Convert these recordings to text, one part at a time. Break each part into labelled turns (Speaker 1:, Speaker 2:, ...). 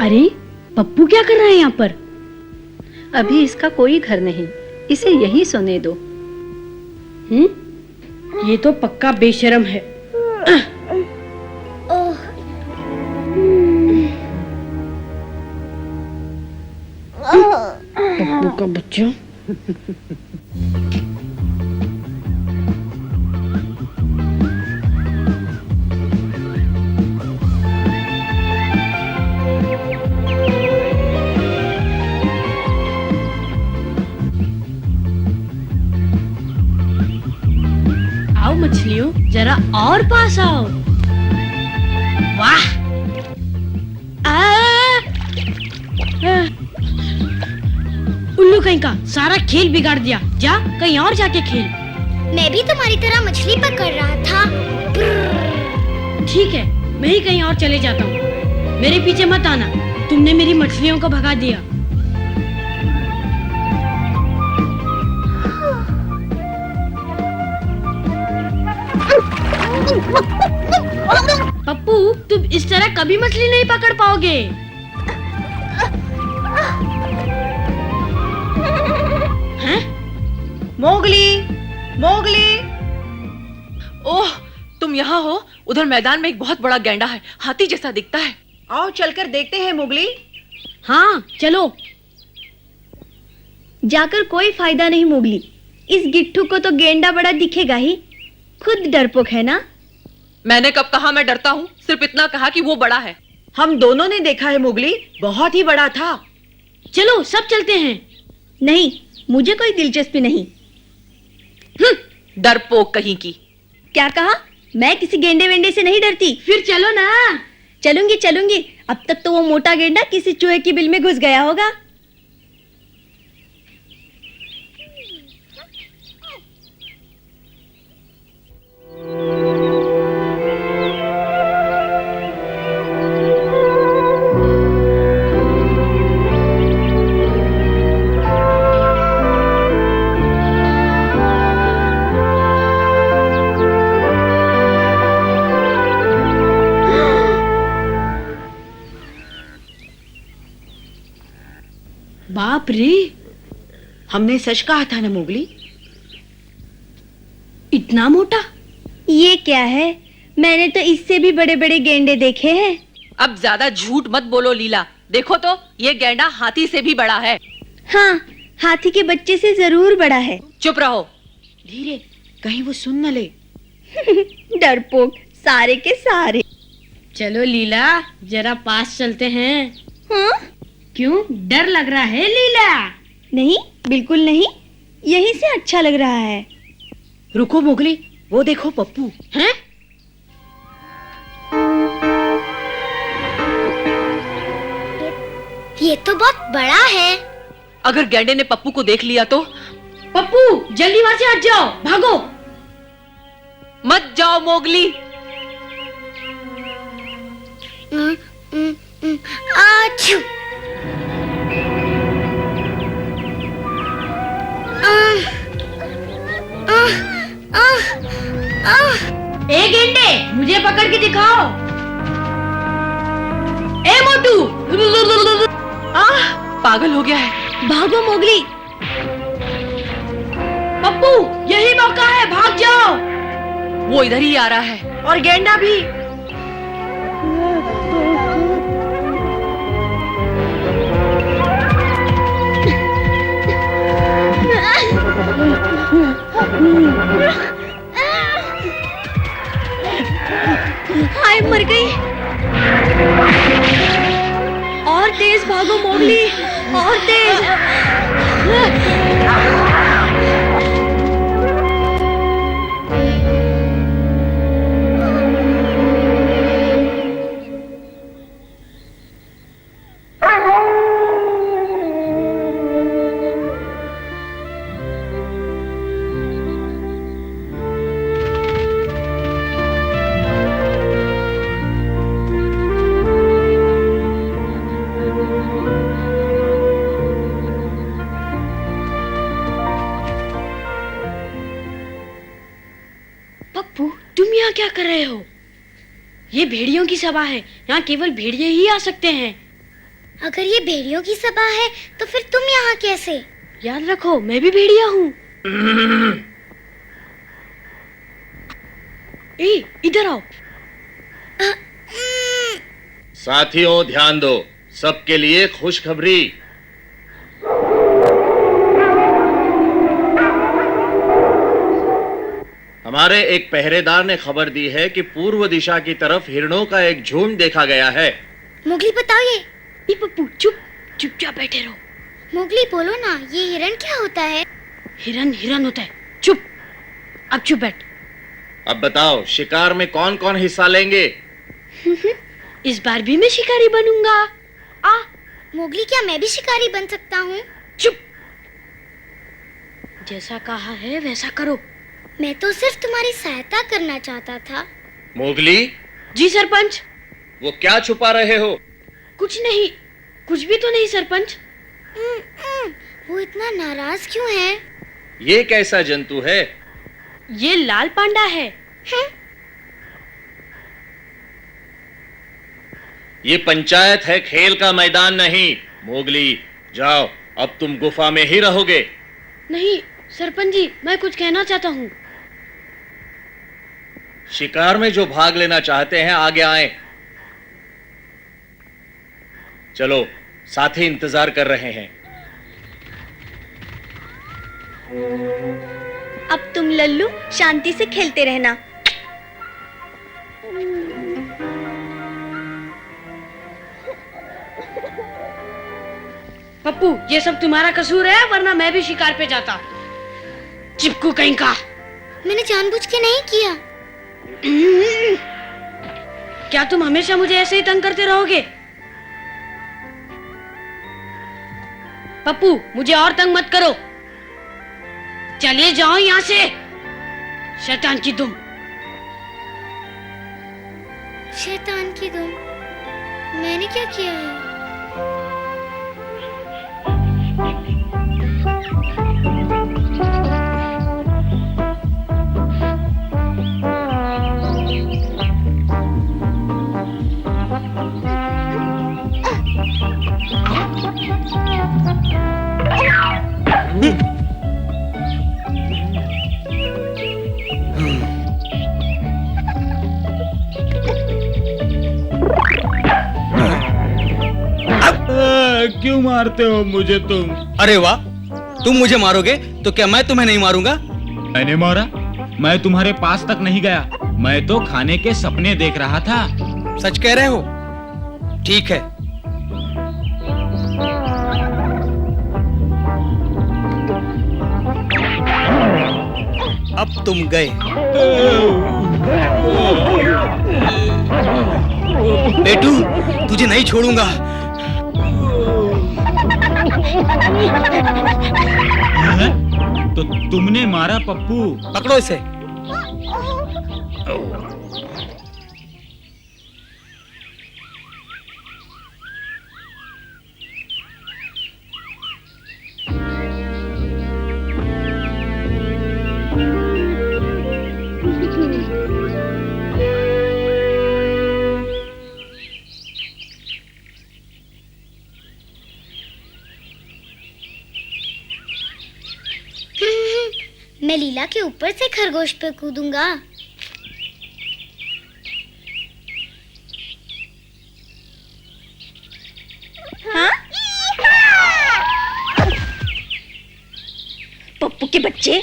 Speaker 1: अरे पप्पू क्या कर रहा है यहाँ पर?
Speaker 2: अभी इसका कोई घर नहीं, इसे यहीं सोने दो।
Speaker 1: ये तो पक्का बेशर्म है। पप्पू का बच्चा। आओ मछलियों, जरा और पास आओ। वाह! उल्लू कहीं का सारा खेल बिगाड़ दिया। जा कहीं और जाके खेल।
Speaker 3: मैं भी तुम्हारी तरह मछली पकड़ रहा था।
Speaker 1: ठीक है, मैं ही कहीं और चले जाता हूँ। मेरे पीछे मत आना, तुमने मेरी मछलियों को भगा दिया। पप्पू, तुम इस तरह कभी मछली नहीं पकड़ पाओगे। हैं?
Speaker 4: Mowgli, Mowgli.
Speaker 5: ओह, तुम यहाँ हो? उधर मैदान में एक बहुत बड़ा गैंडा है, हाथी जैसा दिखता है।
Speaker 4: आओ चलकर देखते हैं मोगली।
Speaker 1: हाँ चलो।
Speaker 6: जाकर कोई फायदा नहीं मोगली, इस गिट्ठू को तो गेंडा बड़ा दिखेगा ही, खुद डरपोक है ना।
Speaker 5: मैंने कब कहा मैं डरता हूँ? सिर्फ इतना कहा कि वो बड़ा है।
Speaker 4: हम दोनों ने देखा है मोगली, बहुत ही बड़ा था।
Speaker 1: चलो सब चलते हैं।
Speaker 6: नहीं, मुझे कोई दिलचस्पी नहीं।
Speaker 5: डरपोक कहीं की।
Speaker 6: क्या कहा? मैं किसी गेंडे वेंडे से नहीं डरती।
Speaker 1: फिर चलो ना।
Speaker 6: चलूंगी चलूंगी। अब तक तो वो मोटा गेंडा किसी चूहे की बिल में घुस गया होगा।
Speaker 1: बाप रे,
Speaker 4: हमने सच कहा था ना मोगली।
Speaker 1: इतना मोटा?
Speaker 6: ये क्या है? मैंने तो इससे भी बड़े बड़े गेंडे देखे हैं।
Speaker 5: अब ज्यादा झूठ मत बोलो लीला। देखो तो, ये गैंडा हाथी से भी बड़ा है।
Speaker 6: हाँ, हाथी के बच्चे से जरूर बड़ा है।
Speaker 5: चुप रहो।
Speaker 4: धीरे, कहीं वो सुन न ले।
Speaker 6: डरपोक सारे के सारे।
Speaker 1: चलो लीला, जरा पास चलते हैं।
Speaker 6: हाँ?
Speaker 1: क्यों, डर लग रहा है लीला?
Speaker 6: नहीं, बिल्कुल नहीं, यहीं से अच्छा लग रहा है।
Speaker 4: रुको मोगली, वो देखो पप्पू।
Speaker 1: हैं?
Speaker 3: ये तो बहुत बड़ा है।
Speaker 5: अगर गैंडे ने पप्पू को देख लिया तो?
Speaker 1: पप्पू, जल्दी वहां से हट जाओ, भागो।
Speaker 5: मत जाओ मोगली।
Speaker 3: आछू।
Speaker 1: ए गेंडे, मुझे पकड़ के दिखाओ। ए मोटू।
Speaker 5: पागल हो गया है।
Speaker 6: भागो मोगली।
Speaker 1: पप्पू, यही मौका है, भाग जाओ।
Speaker 5: वो इधर ही आ रहा है।
Speaker 4: और गेंडा भी।
Speaker 6: हाय, मर गई। और तेज भागो मोगली, और तेज।
Speaker 1: यहाँ क्या कर रहे हो? ये भेड़ियों की सभा है, यहाँ केवल भेड़िए ही आ सकते हैं।
Speaker 3: अगर ये भेड़ियों की सभा है तो फिर तुम यहाँ कैसे?
Speaker 6: याद रखो मैं भी भेड़िया हूँ।
Speaker 1: ए, इधर आओ।
Speaker 7: साथियों ध्यान दो, सबके लिए खुशखबरी। हमारे एक पहरेदार ने खबर दी है कि पूर्व दिशा की तरफ हिरणों का एक झुंड देखा गया है।
Speaker 3: मोगली बताओ ये
Speaker 1: पप्पू चुप, चुपचाप बैठे रहो।
Speaker 3: मोगली बोलो ना, ये हिरण क्या होता है?
Speaker 1: हिरन हिरन होता है। चुप, अब चुप बैठ।
Speaker 7: अब बताओ, शिकार में कौन कौन हिस्सा लेंगे?
Speaker 1: इस बार भी मैं शिकारी बनूंगा। आ,
Speaker 3: मोगली क्या मैं भी शिकारी बन सकता हूँ?
Speaker 1: चुप, जैसा कहा है वैसा करो।
Speaker 3: मैं तो सिर्फ तुम्हारी सहायता करना चाहता था।
Speaker 7: मोगली,
Speaker 1: जी सरपंच।
Speaker 7: वो क्या छुपा रहे हो?
Speaker 1: कुछ नहीं, कुछ भी तो नहीं सरपंच।
Speaker 3: वो इतना नाराज क्यों है?
Speaker 7: ये कैसा जंतु है?
Speaker 1: ये लाल पांडा है।
Speaker 7: ये पंचायत है, खेल का मैदान नहीं। मोगली, जाओ, अब तुम गुफा में ही रहोगे।
Speaker 1: नहीं सरपंच जी, मैं कुछ कहना चाहता हूँ।
Speaker 7: शिकार में जो भाग लेना चाहते हैं आगे आए। चलो, साथी इंतजार कर रहे हैं।
Speaker 6: अब तुम लल्लू शांति से खेलते रहना।
Speaker 1: पप्पू, ये सब तुम्हारा कसूर है, वरना मैं भी शिकार पे जाता। चिपकू कहीं का।
Speaker 3: मैंने जानबूझ के नहीं किया।
Speaker 1: क्या तुम हमेशा मुझे ऐसे ही तंग करते रहोगे? पप्पू, मुझे और तंग मत करो। चलिए जाओ यहाँ से, शैतान की दुम।
Speaker 3: शैतान की दुम? मैंने क्या किया है?
Speaker 8: क्यों मारते हो मुझे तुम?
Speaker 9: अरे वाह, तुम मुझे मारोगे तो क्या मैं तुम्हें नहीं मारूंगा?
Speaker 8: मैंने मारा? मैं तुम्हारे पास तक नहीं गया, मैं तो खाने के सपने देख रहा था।
Speaker 9: सच कह रहे हो? ठीक है। अब तुम गए। बेटू, तुझे नहीं छोड़ूंगा।
Speaker 8: तो तुमने मारा पप्पू?
Speaker 9: पकड़ो इसे।
Speaker 3: मैं लीला के ऊपर से खरगोश पे कूदूंगा।
Speaker 6: हाँ? पप्पू के बच्चे,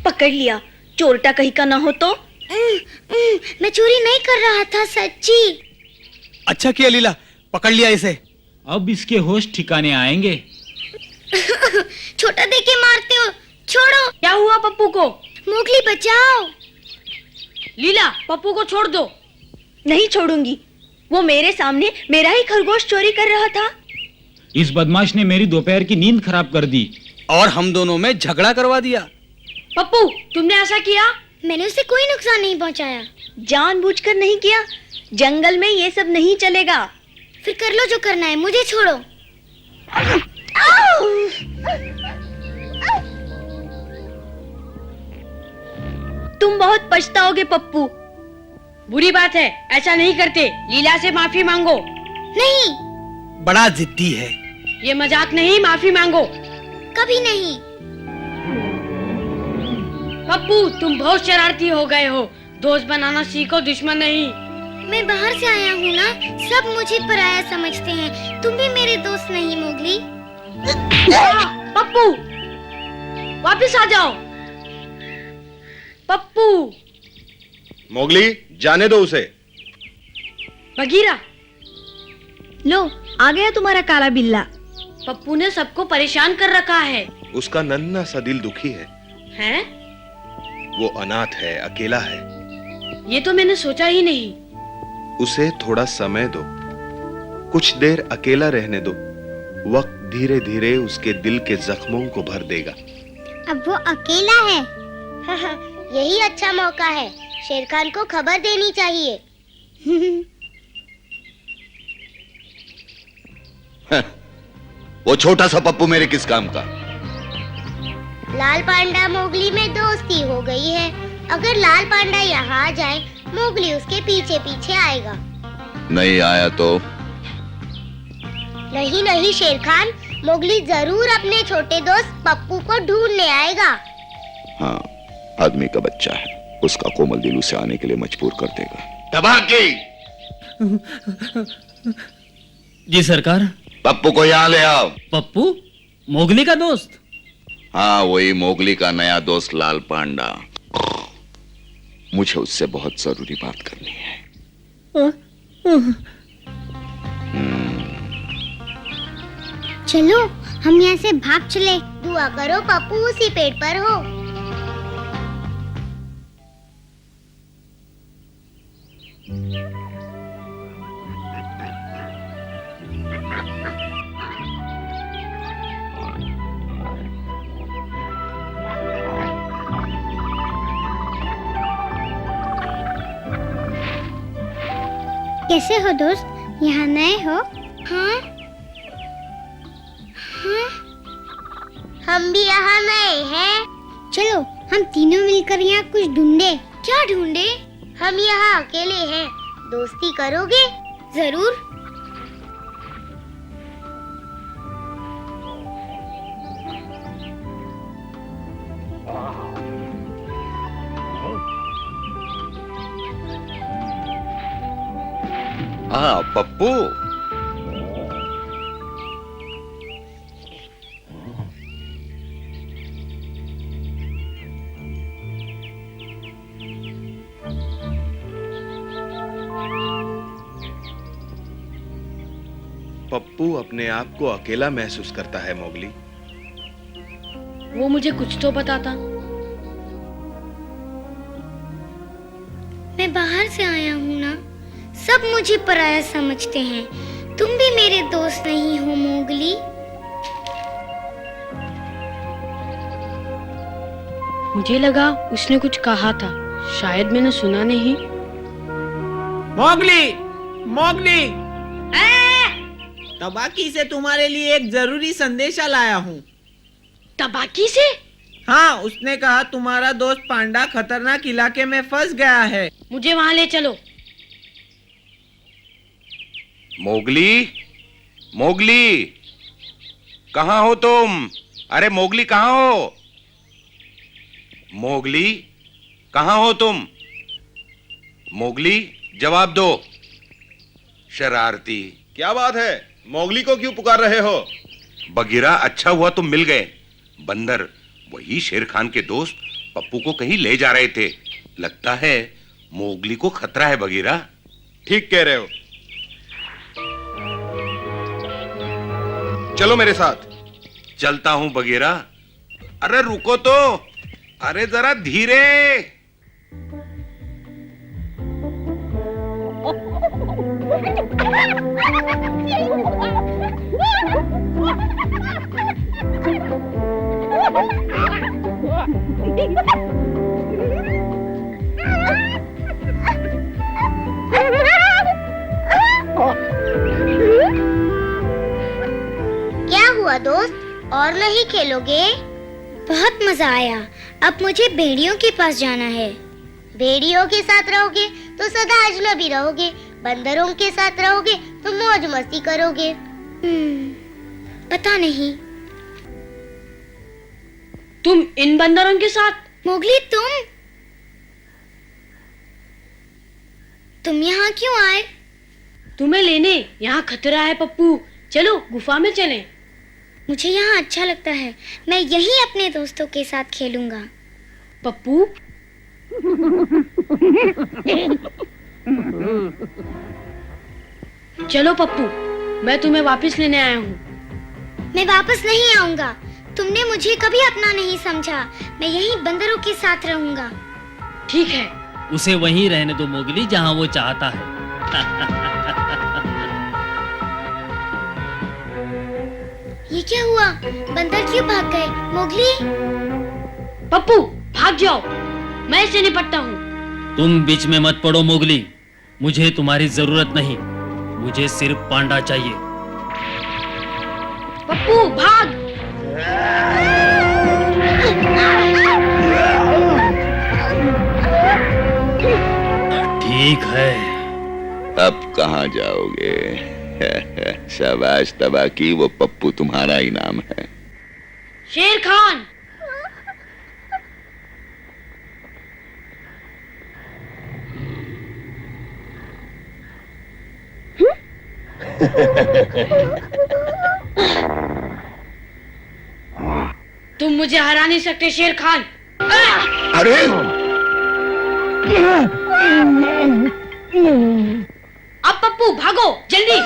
Speaker 6: पकड़ लिया। चोरटा कहीं का ना हो तो।
Speaker 3: मैं चोरी नहीं कर रहा था, सच्ची।
Speaker 9: अच्छा किया लीला, पकड़ लिया इसे।
Speaker 8: अब इसके होश ठिकाने आएंगे।
Speaker 3: छोटा देके मारते हो, छोड़ो।
Speaker 1: क्या हुआ पप्पू को?
Speaker 3: मोगली बचाओ।
Speaker 1: लीला, पप्पू को छोड़ दो।
Speaker 6: नहीं छोड़ूंगी, वो मेरे सामने मेरा ही खरगोश चोरी कर रहा था।
Speaker 8: इस बदमाश ने मेरी दोपहर की नींद खराब कर दी
Speaker 9: और हम दोनों में झगड़ा करवा दिया।
Speaker 1: पप्पू, तुमने ऐसा किया?
Speaker 3: मैंने उसे कोई नुकसान नहीं पहुंचाया।
Speaker 6: जानबूझकर नहीं किया। जंगल में ये सब नहीं चलेगा।
Speaker 3: फिर कर लो जो करना है, मुझे छोड़ो।
Speaker 6: तुम बहुत पछताओगे पप्पू।
Speaker 1: बुरी बात है, ऐसा नहीं करते। लीला से माफी मांगो।
Speaker 3: नहीं,
Speaker 9: बड़ा जिद्दी है।
Speaker 1: ये मजाक नहीं, माफी मांगो।
Speaker 3: कभी नहीं।
Speaker 1: पप्पू, तुम बहुत शरारती हो गए हो। दोस्त बनाना सीखो, दुश्मन नहीं।
Speaker 3: मैं बाहर से आया हूँ ना, सब मुझे पराया समझते हैं। तुम भी मेरे दोस्त नहीं मोगली।
Speaker 1: पप्पू, वापस आ जाओ। पप्पू।
Speaker 10: मोगली, जाने दो उसे।
Speaker 1: बगीरा,
Speaker 6: लो आ गया तुम्हारा काला बिल्ला।
Speaker 1: पप्पू ने सबको परेशान कर रखा है।
Speaker 10: उसका नन्हा सा दिल दुखी है।
Speaker 1: हैं?
Speaker 10: वो अनाथ है, अकेला है।
Speaker 1: ये तो मैंने सोचा ही नहीं।
Speaker 10: उसे थोड़ा समय दो, कुछ देर अकेला रहने दो। वक्त धीरे धीरे उसके दिल के जख्मों को भर देगा।
Speaker 3: अब वो अकेला है। यही अच्छा मौका है। शेर खान को खबर देनी चाहिए।
Speaker 10: वो छोटा सा पप्पू मेरे किस काम का?
Speaker 3: लाल पांडा मोगली में दोस्ती हो गई है। अगर लाल पांडा यहाँ आ जाए, मोगली उसके पीछे पीछे आएगा।
Speaker 10: नहीं आया तो?
Speaker 3: नहीं नहीं शेर खान, मोगली जरूर अपने छोटे दोस्त पप्पू को ढूंढने आएगा।
Speaker 10: हाँ, आदमी का बच्चा है, उसका कोमल दिल उसे आने के लिए मजबूर कर देगा। तबाही!
Speaker 9: जी सरकार।
Speaker 10: पप्पू को यहाँ ले आओ।
Speaker 9: पप्पू, मोगली का दोस्त?
Speaker 10: हाँ, वही मोगली का नया दोस्त लाल पांडा। मुझे उससे बहुत जरूरी बात करनी है।
Speaker 3: चलो हम यहाँ से भाग चले। दुआ करो पप्पू उसी पेड़ पर हो। कैसे हो दोस्त? यहाँ नए हो? हाँ? हाँ? हम भी यहाँ नए हैं। चलो हम तीनों मिलकर यहाँ कुछ ढूंढे। क्या ढूंढे? हम यहाँ अकेले हैं, दोस्ती करोगे? जरूर।
Speaker 10: हाँ पप्पू, पप्पू अपने आप को अकेला महसूस करता है मोगली।
Speaker 1: वो मुझे कुछ तो बताता।
Speaker 3: मैं बाहर से आया हूँ ना, सब मुझे पराया समझते हैं। तुम भी मेरे दोस्त नहीं हो मोगली।
Speaker 1: मुझे लगा उसने कुछ कहा था, शायद मैंने सुना नहीं।
Speaker 11: मोगली, मोगली, तबाकी से तुम्हारे लिए एक जरूरी संदेशा लाया हूँ।
Speaker 1: तबाकी से?
Speaker 11: हाँ, उसने कहा तुम्हारा दोस्त पांडा खतरनाक इलाके में फंस गया है।
Speaker 1: मुझे वहाँ ले चलो।
Speaker 12: मोगली, मोगली, कहाँ हो तुम? अरे मोगली कहाँ हो? मोगली, कहाँ हो तुम? मोगली, जवाब दो। शरारती।
Speaker 10: क्या बात है? मोगली को क्यों पुकार रहे हो?
Speaker 12: बगीरा, अच्छा हुआ तुम मिल गए। बंदर, वही शेर खान के दोस्त पप्पू को कहीं ले जा रहे थे। लगता है मोगली को खतरा है बगीरा।
Speaker 10: ठीक कह रहे हो। चलो मेरे साथ।
Speaker 12: चलता हूं बगीरा। अरे रुको तो, अरे जरा धीरे।
Speaker 3: क्या हुआ दोस्त, और नहीं खेलोगे? बहुत मजा आया। अब मुझे भेड़ियों के पास जाना है। भेड़ियों के साथ रहोगे तो सदा अजनबी रहोगे, बंदरों के साथ रहोगे तो मौज मस्ती करोगे। पता नहीं।
Speaker 1: तुम इन बंदरों के साथ?
Speaker 3: मोगली तुम यहाँ क्यों आए?
Speaker 1: तुम्हें लेने। यहाँ खतरा है पप्पू, चलो गुफा में चलें।
Speaker 3: मुझे यहाँ अच्छा लगता है, मैं यहीं अपने दोस्तों के साथ खेलूंगा।
Speaker 1: पप्पू चलो पप्पू, मैं तुम्हें वापस लेने आया हूँ।
Speaker 3: मैं वापस नहीं आऊंगा, तुमने मुझे कभी अपना नहीं समझा। मैं यहीं बंदरों के साथ रहूंगा।
Speaker 1: ठीक है।
Speaker 13: उसे वहीं रहने दो मोगली, जहाँ वो चाहता है।
Speaker 3: ये क्या हुआ? बंदर क्यों भाग गए? मोगली?
Speaker 1: पप्पू भाग जाओ, मैं इससे निपटता हूँ।
Speaker 13: तुम बीच में मत पड़ो मोगली, मुझे तुम्हारी जरूरत नहीं, मुझे सिर्फ पांडा चाहिए।
Speaker 1: पप्पू भाग।
Speaker 13: ठीक है।
Speaker 14: अब कहाँ जाओगे? शाबाश तबाकी, वो पप्पू तुम्हारा इनाम है।
Speaker 1: शेर खान। तुम मुझे हरा नहीं सकते शेर खान।
Speaker 14: अरे
Speaker 1: अब पप्पू भागो जल्दी।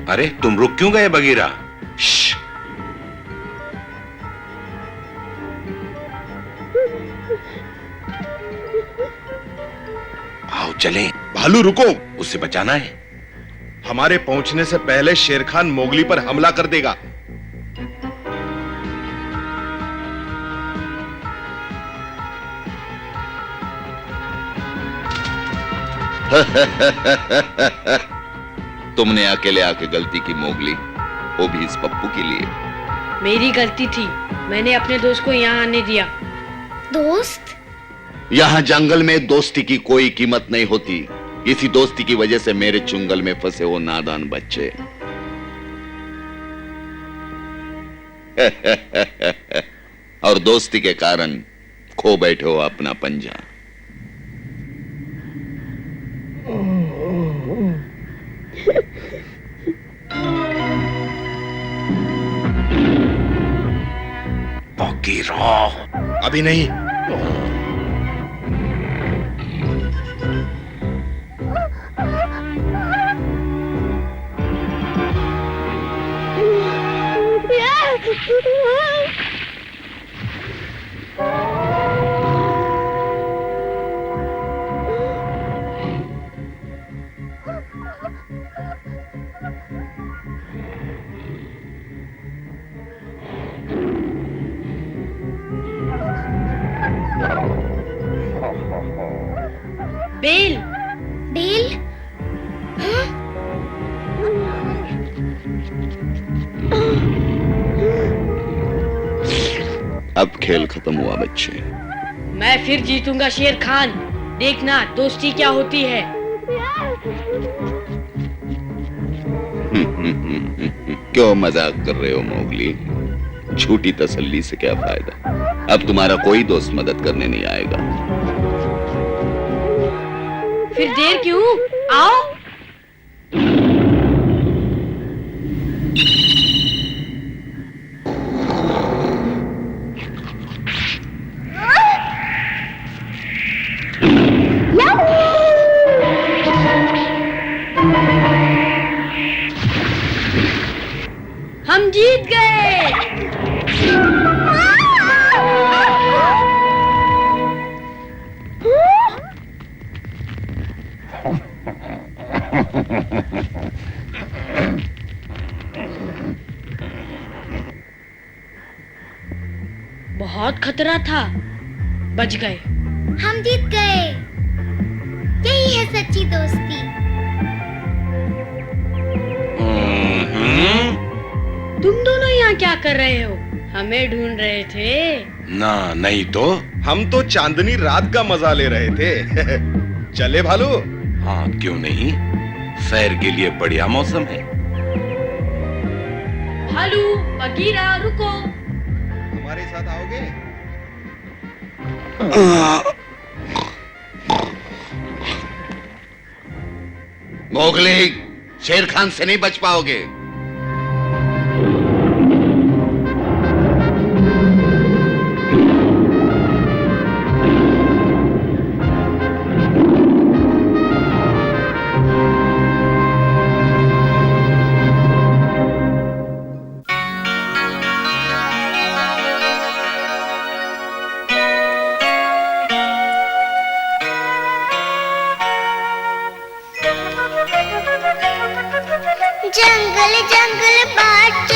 Speaker 12: अरे तुम रुक क्यों गए बगीरा? आओ चलें।
Speaker 10: भालू रुको,
Speaker 12: उसे बचाना है।
Speaker 10: हमारे पहुंचने से पहले शेर खान मोगली पर हमला कर देगा।
Speaker 14: तुमने अकेले आके गलती की मोगली, वो भी इस पप्पू के लिए।
Speaker 1: मेरी गलती थी, मैंने अपने दोस्त को यहाँ आने दिया।
Speaker 3: दोस्त?
Speaker 14: यहाँ जंगल में दोस्ती की कोई कीमत नहीं होती। इसी दोस्ती की वजह से मेरे चुंगल में फंसे वो नादान बच्चे। और दोस्ती के कारण खो बैठे हो अपना पंजा।
Speaker 12: बगीरा,
Speaker 10: अभी नहीं।
Speaker 1: बेल।
Speaker 3: बेल? हाँ?
Speaker 14: अब खेल खत्म हुआ बच्चे।
Speaker 1: मैं फिर जीतूंगा शेर खान, देखना दोस्ती क्या होती है।
Speaker 14: क्यों मजाक कर रहे हो मोगली? झूठी तसल्ली से क्या फायदा? अब तुम्हारा कोई दोस्त मदद करने नहीं आएगा।
Speaker 1: फिर देर क्यों? आओ। हम जीत गए। बहुत खतरा था, बच गए।
Speaker 3: हम जीत गए। यही है सच्ची दोस्ती।
Speaker 1: तुम दोनों यहाँ क्या कर रहे हो? हमें ढूंढ रहे थे।
Speaker 12: ना नहीं तो
Speaker 10: हम तो चांदनी रात का मजा ले रहे थे। चले भालू?
Speaker 12: हाँ क्यों नहीं, सैर के लिए बढ़िया मौसम है।
Speaker 1: भालू, बगीरा, रुको।
Speaker 10: हमारे साथ आओगे?
Speaker 14: मोगली, शेर खान से नहीं बच पाओगे।
Speaker 3: जंगल जंगल बाट